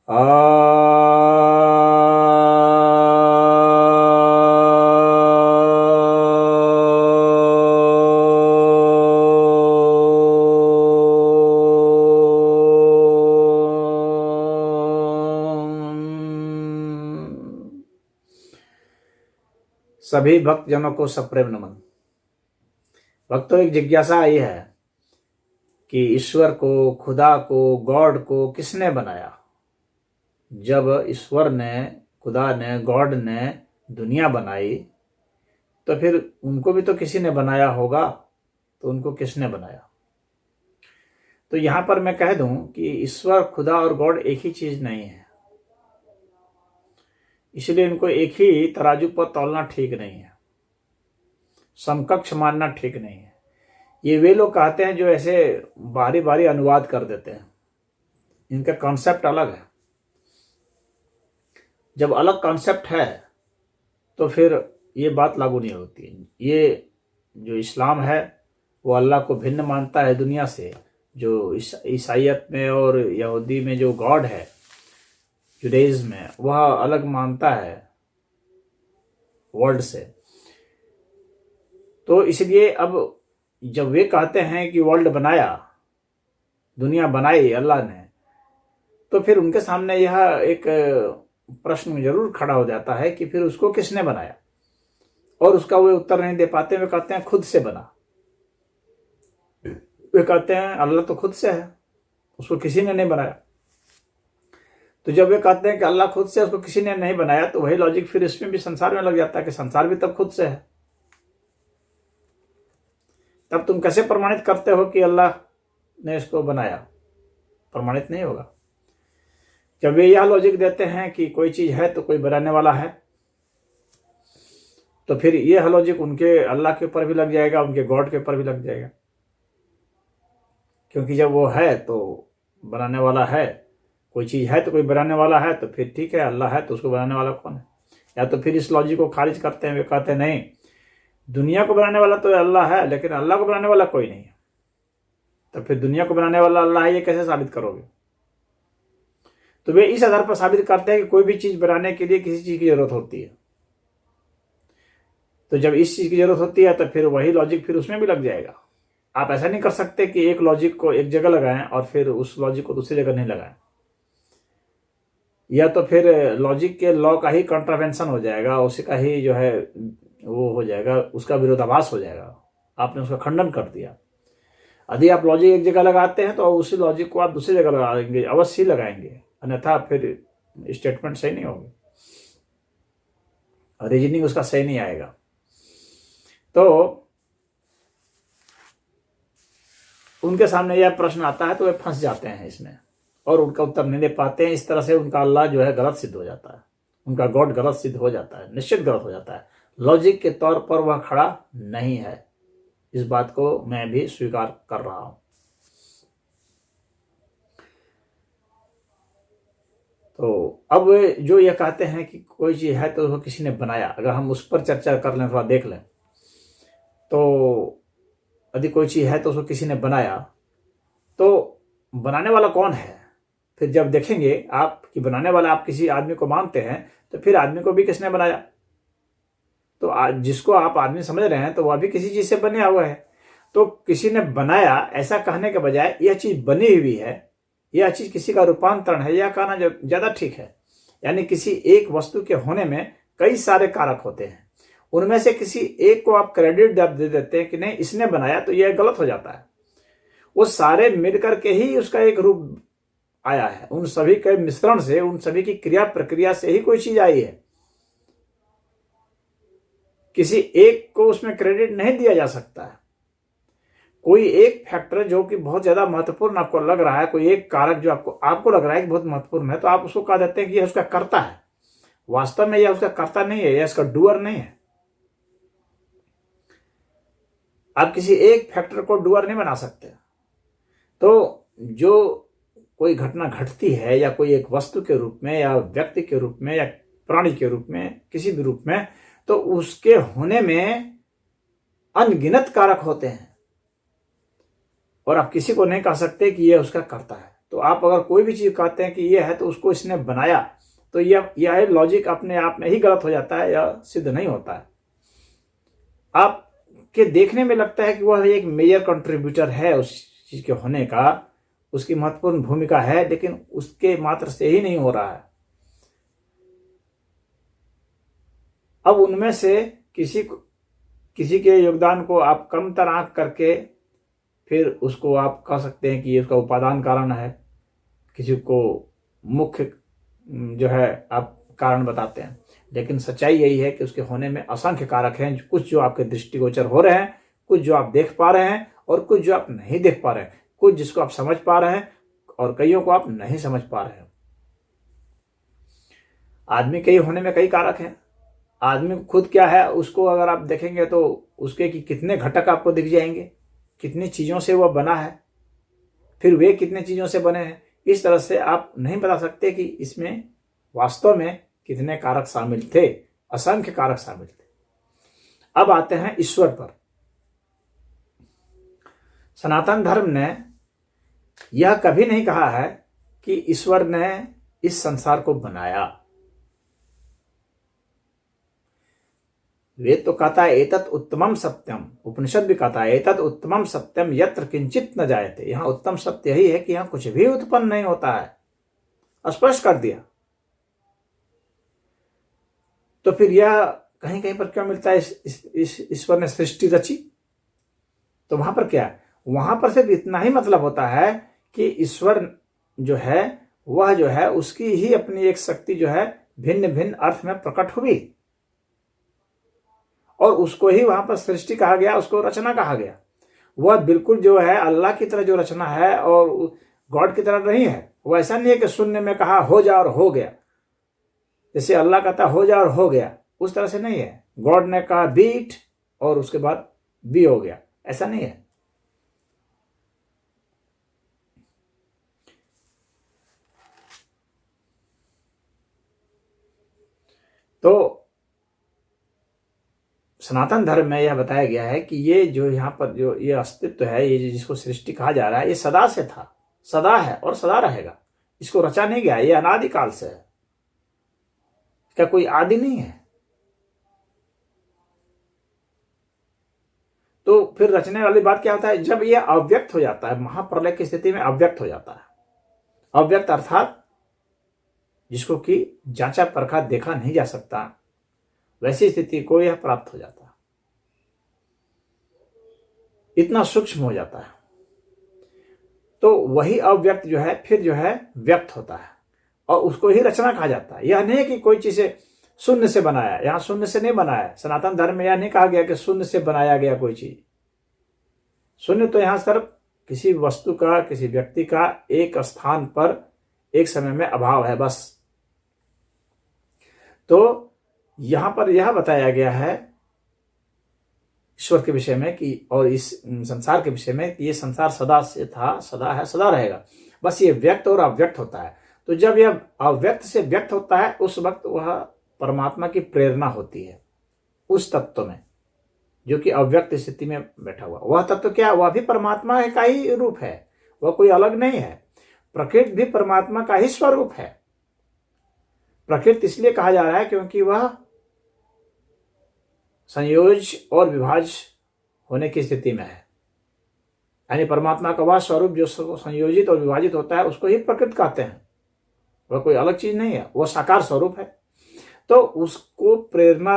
सभी भक्तजनों को सप्रेम नमन। भक्तों, एक जिज्ञासा आई है कि ईश्वर को, खुदा को, गॉड को किसने बनाया। जब ईश्वर ने, खुदा ने, गॉड ने दुनिया बनाई तो फिर उनको भी तो किसी ने बनाया होगा, तो उनको किसने बनाया। तो यहां पर मैं कह दूं कि ईश्वर, खुदा और गॉड एक ही चीज नहीं है, इसलिए इनको एक ही तराजू पर तौलना ठीक नहीं है, समकक्ष मानना ठीक नहीं है। ये वे लोग कहते हैं जो ऐसे बारी बारी अनुवाद कर देते हैं, इनका कॉन्सेप्ट अलग है। जब अलग कॉन्सेप्ट है तो फिर ये बात लागू नहीं होती। ये जो इस्लाम है वो अल्लाह को भिन्न मानता है दुनिया से। जो ईसाईयत में और यहूदी में जो गॉड है, जुडाइज्म में, वह अलग मानता है वर्ल्ड से। तो इसलिए अब जब वे कहते हैं कि वर्ल्ड बनाया, दुनिया बनाई अल्लाह ने, तो फिर उनके सामने यह एक प्रश्न जरूर खड़ा हो जाता है कि फिर उसको किसने बनाया। और उसका वे उत्तर नहीं दे पाते। वे कहते हैं खुद से बना। वे कहते हैं अल्लाह तो खुद से है, उसको किसी ने नहीं बनाया। तो जब वे कहते हैं कि अल्लाह खुद से, उसको किसी ने नहीं बनाया, तो वही लॉजिक फिर इसमें भी संसार में लग जाता है कि संसार भी तब खुद से है। तब तुम कैसे प्रमाणित करते हो कि अल्लाह ने इसको बनाया? प्रमाणित नहीं होगा। जब वे यह लॉजिक देते हैं कि कोई चीज है तो कोई बनाने वाला है, तो फिर यह लॉजिक उनके अल्लाह के ऊपर भी लग जाएगा, उनके गॉड के ऊपर भी लग जाएगा। क्योंकि जब वो है तो बनाने वाला है, कोई चीज है तो कोई बनाने वाला है, तो फिर ठीक है, अल्लाह है तो उसको बनाने वाला कौन है? या तो फिर इस लॉजिक को खारिज करते हैं, वे कहते हैं नहीं, दुनिया को बनाने वाला तो अल्लाह है, लेकिन अल्लाह को बनाने वाला कोई नहीं है। तो फिर दुनिया को बनाने वाला अल्लाह है, ये कैसे साबित करोगे? तो वे इस आधार पर साबित करते हैं कि कोई भी चीज बनाने के लिए किसी चीज की जरूरत होती है। तो जब इस चीज की जरूरत होती है तो फिर वही लॉजिक फिर उसमें भी लग जाएगा। आप ऐसा नहीं कर सकते कि एक लॉजिक को एक जगह लगाएं और फिर उस लॉजिक को दूसरी जगह नहीं लगाएं। या तो फिर लॉजिक के लॉ का ही कॉन्ट्रावेंशन हो जाएगा, उसी का ही जो है वो हो जाएगा, उसका विरोधाभास हो जाएगा, आपने उसका खंडन कर दिया। यदि आप लॉजिक एक जगह लगाते हैं तो उसी लॉजिक को आप दूसरी जगह लगाएंगे, अवश्य ही लगाएंगे, अन्यथा फिर स्टेटमेंट सही नहीं होगी, रीजनिंग उसका सही नहीं आएगा। तो उनके सामने यह प्रश्न आता है तो वे फंस जाते हैं इसमें और उनका उत्तर नहीं दे पाते हैं। इस तरह से उनका अल्लाह जो है गलत सिद्ध हो जाता है, उनका गॉड गलत सिद्ध हो जाता है, निश्चित गलत हो जाता है। लॉजिक के तौर पर वह खड़ा नहीं है। इस बात को मैं भी स्वीकार कर रहा हूं। तो अब जो ये कहते हैं कि कोई चीज है तो वो किसी ने बनाया, अगर हम उस पर चर्चा कर लें, थोड़ा देख लें, तो यदि कोई चीज है तो उसको किसी ने बनाया, तो बनाने वाला कौन है? फिर जब देखेंगे आप कि बनाने वाला आप किसी आदमी को मानते हैं, तो फिर आदमी को भी किसने बनाया? तो जिसको आप आदमी समझ रहे हैं तो वह भी किसी चीज से बने हुआ है। तो किसी ने बनाया ऐसा कहने के बजाय यह चीज बनी हुई है, यह चीज किसी का रूपांतरण है, यह कहना ज्यादा ठीक है। यानी किसी एक वस्तु के होने में कई सारे कारक होते हैं, उनमें से किसी एक को आप क्रेडिट दे देते हैं कि नहीं इसने बनाया, तो यह गलत हो जाता है। वो सारे मिलकर के ही उसका एक रूप आया है, उन सभी के मिश्रण से, उन सभी की क्रिया प्रक्रिया से ही कोई चीज आई है। किसी एक को उसमें क्रेडिट नहीं दिया जा सकता है। कोई एक फैक्टर जो कि बहुत ज्यादा महत्वपूर्ण आपको लग रहा है, कोई एक कारक जो आपको लग रहा है कि बहुत महत्वपूर्ण है, तो आप उसको कह देते हैं कि यह उसका कर्ता है। वास्तव में यह उसका कर्ता नहीं है, यह इसका डूअर नहीं है। आप किसी एक फैक्टर को डूअर नहीं बना सकते। तो जो कोई घटना घटती है, या कोई एक वस्तु के रूप में, या व्यक्ति के रूप में, या प्राणी के रूप में, किसी भी रूप में, तो उसके होने में अनगिनत कारक होते हैं और आप किसी को नहीं कह सकते कि यह उसका कर्ता है। तो आप अगर कोई भी चीज कहते हैं कि ये है तो उसको इसने बनाया, तो यह लॉजिक अपने आप में ही गलत हो जाता है, यह सिद्ध नहीं होता है। आपके देखने में लगता है कि वह एक मेजर कंट्रीब्यूटर है उस चीज के होने का, उसकी महत्वपूर्ण भूमिका है, लेकिन उसके मात्र से ही नहीं हो रहा है। अब उनमें से किसी के योगदान को आप कम तरह करके फिर उसको आप कह सकते हैं कि ये उसका उपादान कारण है, किसी को मुख्य जो है आप कारण बताते हैं, लेकिन सच्चाई यही है कि उसके होने में असंख्य कारक हैं। कुछ जो आपके दृष्टिगोचर हो रहे हैं, कुछ जो आप देख पा रहे हैं, और कुछ जो आप नहीं देख पा रहे हैं, कुछ जिसको आप समझ पा रहे हैं और कईयों को आप नहीं समझ पा रहे हैं। आदमी के होने में कई कारक हैं। आदमी खुद क्या है उसको अगर आप देखेंगे तो उसके कि कितने घटक आपको दिख जाएंगे, कितनी चीजों से वह बना है, फिर वे कितने चीजों से बने हैं। इस तरह से आप नहीं बता सकते कि इसमें वास्तव में कितने कारक शामिल थे, असंख्य कारक शामिल थे। अब आते हैं ईश्वर पर। सनातन धर्म ने यह कभी नहीं कहा है कि ईश्वर ने इस संसार को बनाया। वेद तो कहता है एतत् उत्तमम सत्यम, उपनिषद भी कहता है एतत् उत्तमम सत्यम यत्र किंचित न जायते। यहां उत्तम सत्य यही है कि यहां कुछ भी उत्पन्न नहीं होता है, स्पष्ट कर दिया। तो फिर यह कहीं कहीं पर क्यों मिलता है ईश्वर ने सृष्टि रची? तो वहां पर क्या है, वहां पर सिर्फ इतना ही मतलब होता है कि ईश्वर जो है वह जो है उसकी ही अपनी एक शक्ति जो है भिन्न भिन्न अर्थ में प्रकट हुई, और उसको ही वहां पर सृष्टि कहा गया, उसको रचना कहा गया। वह बिल्कुल जो है अल्लाह की तरह जो रचना है और गॉड की तरह नहीं है। वह ऐसा नहीं है कि शून्य में कहा हो जा और हो गया, जैसे अल्लाह कहता हो जा और हो गया, उस तरह से नहीं है। गॉड ने कहा बीट और उसके बाद बी हो गया, ऐसा नहीं है। तो सनातन धर्म में यह बताया गया है कि ये जो यहाँ पर जो ये अस्तित्व है, ये जिसको सृष्टि कहा जा रहा है, ये सदा से था, सदा है और सदा रहेगा। इसको रचा नहीं गया, ये अनादिकाल से है, इसका कोई आदि नहीं है। तो फिर रचने वाली बात क्या होता है, जब ये अव्यक्त हो जाता है, महाप्रलय की स्थिति में अव्यक्त हो जाता है। अव्यक्त अर्थात जिसको कि जांचा परखा देखा नहीं जा सकता, वैसी स्थिति को यह प्राप्त हो जाता है, इतना सूक्ष्म हो जाता है। तो वही अव्यक्त जो है फिर जो है व्यक्त होता है, और उसको ही रचना कहा जाता है। यह नहीं कि कोई चीज शून्य से बनाया, यहां शून्य से नहीं बनाया। सनातन धर्म में यह नहीं कहा गया कि शून्य से बनाया गया कोई चीज। शून्य तो यहां सिर्फ किसी वस्तु का, किसी व्यक्ति का एक स्थान पर एक समय में अभाव है, बस। तो यहां पर यह बताया गया है ईश्वर के विषय में कि, और इस संसार के विषय में कि ये संसार सदा से था, सदा है, सदा रहेगा। बस ये व्यक्त और अव्यक्त होता है। तो जब यह अव्यक्त से व्यक्त होता है, उस वक्त वह परमात्मा की प्रेरणा होती है उस तत्व में जो कि अव्यक्त स्थिति में बैठा हुआ। वह तत्व क्या, वह भी परमात्मा का ही रूप है, वह कोई अलग नहीं है। प्रकृति भी परमात्मा का ही स्वरूप है। प्रकृति इसलिए कहा जा रहा है क्योंकि वह संयोज और विभाज होने की स्थिति में है। यानी परमात्मा का वह स्वरूप जो संयोजित और विभाजित होता है, उसको ही प्रकृति कहते हैं। वह कोई अलग चीज नहीं है, वह साकार स्वरूप है। तो उसको प्रेरणा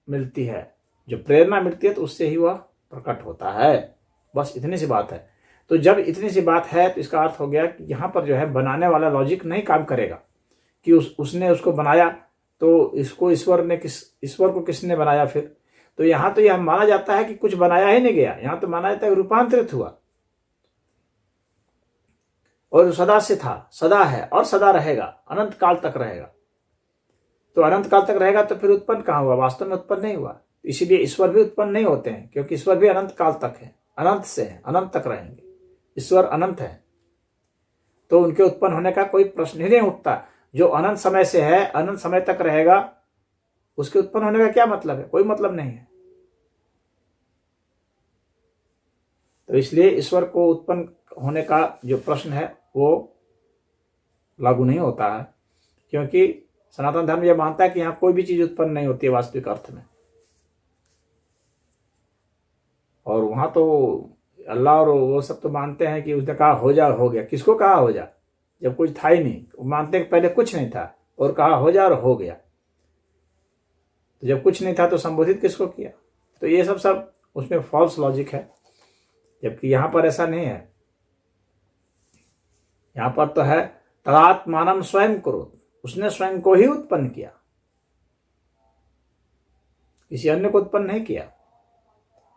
मिलती है, जो प्रेरणा मिलती है तो उससे ही वह प्रकट होता है। बस इतनी सी बात है। तो जब इतनी सी बात है तो इसका अर्थ हो गया कि यहां पर जो है बनाने वाला लॉजिक नहीं काम करेगा कि उसने उसको बनाया, तो इसको ईश्वर को किसने बनाया फिर। तो यहां तो यह माना जाता है कि कुछ बनाया ही नहीं गया, यहां तो माना जाता है रूपांतरित हुआ, और सदा से था, सदा है और सदा रहेगा, अनंत काल तक रहेगा। तो अनंत काल तक रहेगा तो फिर उत्पन्न कहां हुआ, वास्तव में उत्पन्न नहीं हुआ। इसीलिए ईश्वर भी उत्पन्न नहीं होते हैं, क्योंकि ईश्वर भी अनंत काल तक है, अनंत से है, अनंत तक रहेंगे। ईश्वर अनंत है, तो उनके उत्पन्न होने का कोई प्रश्न ही नहीं उठता। जो अनंत समय से है, अनंत समय तक रहेगा, उसके उत्पन्न होने का क्या मतलब है, कोई मतलब नहीं है। तो इसलिए ईश्वर को उत्पन्न होने का जो प्रश्न है वो लागू नहीं होता है, क्योंकि सनातन धर्म यह मानता है कि यहाँ कोई भी चीज उत्पन्न नहीं होती है वास्तविक अर्थ में। और वहां तो अल्लाह और वो सब तो मानते हैं कि उसने कहा हो जा, हो गया। किसको कहा हो जा, जब कुछ था ही नहीं। वो मानते हैं कि पहले कुछ नहीं था और कहा हो जा और हो गया। तो जब कुछ नहीं था तो संबोधित किसको किया? तो ये सब उसमें फॉल्स लॉजिक है, जबकि यहां पर ऐसा नहीं है। यहां पर तो है तदात्मानं स्वयं करोति, उसने स्वयं को ही उत्पन्न किया, किसी अन्य को उत्पन्न नहीं किया।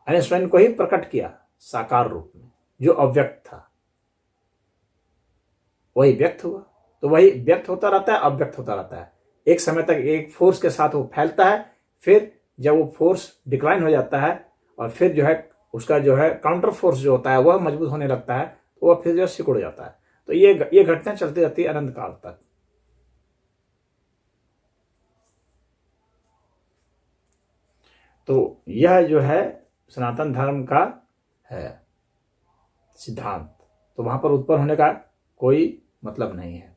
यानी स्वयं को ही प्रकट किया साकार रूप में, जो अव्यक्त था वही व्यक्त हुआ। तो वही व्यक्त होता रहता है, अव्यक्त होता रहता है। एक समय तक एक फोर्स के साथ वो फैलता है, फिर जब वो फोर्स डिक्लाइन हो जाता है और फिर जो है उसका जो है काउंटर फोर्स जो होता है वह मजबूत होने लगता है, तो वह फिर जो सिकुड़ जाता है। तो ये घटना चलती रहती है अनंत काल तक। तो यह जो है सनातन धर्म का है सिद्धांत। तो वहां पर उत्पन्न होने का कोई मतलब नहीं है।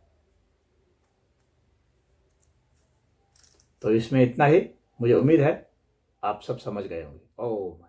तो इसमें इतना ही, मुझे उम्मीद है आप सब समझ गए होंगे। ओम।